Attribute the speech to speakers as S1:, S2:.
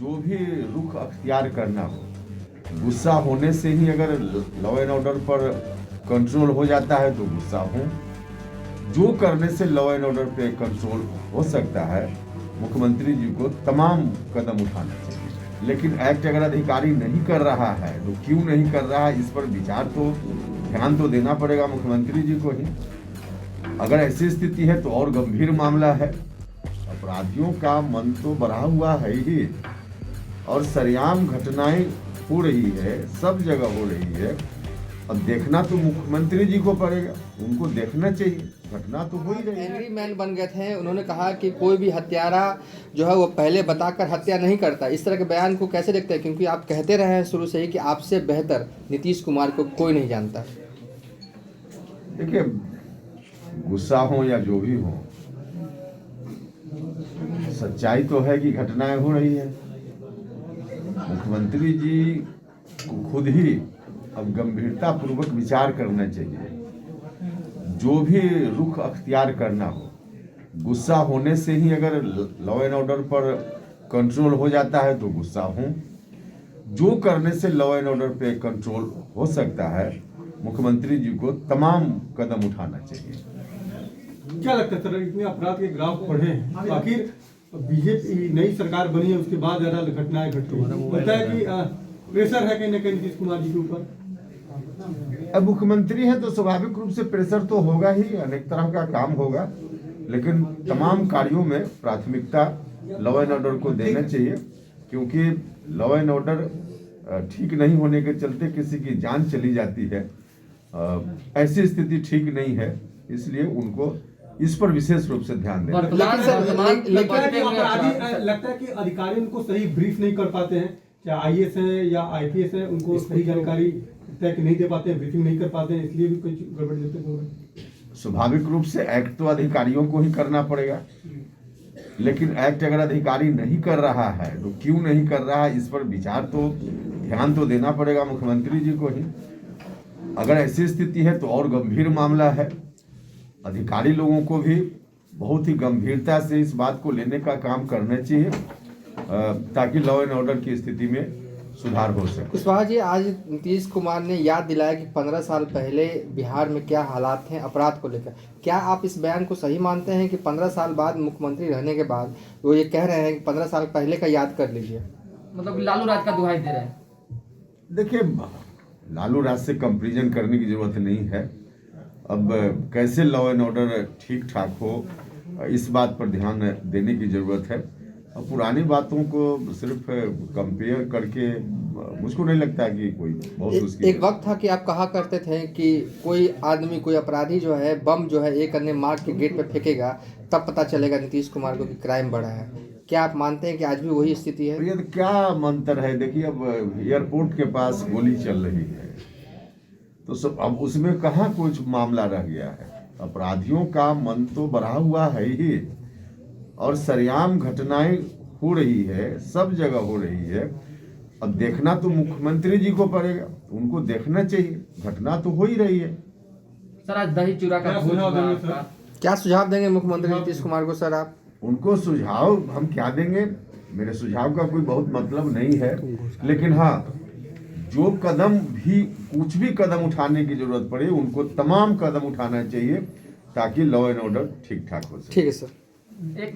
S1: जो भी रुख अख्तियार करना हो, गुस्सा होने से ही अगर लॉ एंड ऑर्डर पर कंट्रोल हो जाता है तो गुस्सा हो, जो करने से लॉ एंड ऑर्डर पे कंट्रोल हो सकता है, मुख्यमंत्री जी को तमाम कदम उठाना चाहिए। लेकिन एक्ट अगर अधिकारी नहीं कर रहा है तो क्यों नहीं कर रहा है, इस पर विचार तो ध्यान तो देना पड़ेगा मुख्यमंत्री जी को ही। अगर ऐसी स्थिति है तो और गंभीर मामला है। अपराधियों का मन तो बढ़ा हुआ है ही और सरेआम घटनाएं हो रही है, सब जगह हो रही है। अब देखना तो मुख्यमंत्री जी को पड़ेगा, उनको देखना चाहिए। घटना तो हो ही रही है।
S2: एंग्री मैन बन गए थे, उन्होंने कहा कि कोई भी हत्यारा जो है वो पहले बताकर हत्या नहीं करता। इस तरह के बयान को कैसे देखते हैं, क्योंकि आप कहते रहे हैं शुरू से ही कि आपसे बेहतर नीतीश कुमार को कोई नहीं जानता।
S1: देखिए, गुस्सा हो या जो भी हो, सच्चाई तो है कि घटनाएं हो रही है। मुख्यमंत्री जी को खुद ही अब गंभीरता पूर्वक विचार करना चाहिए। जो भी रुख अख्तियार करना हो, गुस्सा होने से ही अगर लॉ एंड ऑर्डर पर कंट्रोल हो जाता है तो गुस्सा हो, जो करने से लॉ एंड ऑर्डर पे कंट्रोल हो सकता है, मुख्यमंत्री जी को तमाम कदम उठाना चाहिए।
S3: क्या लगता है सर, इतने अपराध के ग्राफ बढ़े हैं, आखिर बीजेपी नई सरकार बनी है उसके बाद ज्यादा घटनाएं घटी हैं, लगता है कि प्रेशर है कहीं ना कहीं नीतीश कुमार जी के ऊपर?
S1: अब मुख्यमंत्री है तो स्वाभाविक रूप से प्रेशर तो होगा ही, अनेक तरह का काम होगा, लेकिन तमाम कार्यों में प्राथमिकता लॉ एंड ऑर्डर को देना चाहिए। क्योंकि लॉ एंड ऑर्डर ठीक नहीं होने के चलते किसी की जान चली जाती है, ऐसी स्थिति ठीक नहीं है। इसलिए उनको इस पर विशेष रूप से ध्यान देना।
S3: लगता है कि अधिकारी उनको सही ब्रीफ नहीं कर पाते हैं, चाहे आईएएस है या आईपीएस है, उनको सही जानकारी तक नहीं दे पाते हैं, ब्रीफिंग नहीं कर पाते हैं, इसलिए भी कुछ गड़बड़ देते हैं।
S1: स्वाभाविक रूप से एक्ट तो अधिकारियों को ही करना पड़ेगा, लेकिन एक्ट अगर अधिकारी नहीं कर रहा है तो क्यों नहीं कर रहा है, इस पर विचार तो ध्यान तो देना पड़ेगा मुख्यमंत्री जी को ही। अगर ऐसी स्थिति है तो और गंभीर मामला है। अधिकारी लोगों को भी बहुत ही गंभीरता से इस बात को लेने का काम करना चाहिए, ताकि लॉ एंड ऑर्डर की स्थिति में सुधार हो सके।
S2: कुशवाहा जी, आज नीतीश कुमार ने याद दिलाया कि 15 साल पहले बिहार में क्या हालात थे अपराध को लेकर। क्या आप इस बयान को सही मानते हैं कि 15 साल बाद मुख्यमंत्री रहने के बाद वो ये कह रहे हैं कि 15 साल पहले का याद कर लीजिए,
S4: मतलब लालू राज का दुहाई दे रहे हैं?
S1: देखिए, लालू राज से कंपैरिजन करने की जरूरत नहीं है। अब कैसे लॉ एंड ऑर्डर ठीक ठाक हो, इस बात पर ध्यान देने की जरूरत है। अब पुरानी बातों को सिर्फ कंपेयर करके मुझको नहीं लगता कि कोई बहुत उसकी।
S2: एक वक्त था कि आप कहा करते थे कि कोई आदमी, कोई अपराधी जो है बम जो है एक अन्य मार्ग के गेट पे फेंकेगा, तब पता चलेगा नीतीश कुमार को कि क्राइम बढ़ा है। क्या आप मानते हैं कि आज भी वही स्थिति है?
S1: ये क्या मंत्र है? देखिए, अब एयरपोर्ट के पास गोली चल रही है तो सब, अब उसमें कहाँ कुछ मामला रह गया है। अपराधियों का मन तो बढ़ा हुआ है ही और सरेआम घटनाएं हो रही है, सब जगह हो रही है। अब देखना तो मुख्यमंत्री जी को पड़ेगा, उनको देखना चाहिए। घटना तो हो ही रही है।
S4: सर, आज दही चूड़ा का भोज हुआ आपका।
S2: क्या सुझाव देंगे मुख्यमंत्री नीतीश कुमार को सर आप?
S1: उनको सुझाव हम क्या देंगे, मेरे सुझाव का कोई बहुत मतलब नहीं है, लेकिन हाँ, जो कदम भी, कुछ भी कदम उठाने की जरूरत पड़े, उनको तमाम कदम उठाना चाहिए ताकि लॉ एंड ऑर्डर ठीक ठाक हो सके।
S2: ठीक है सर।
S4: एक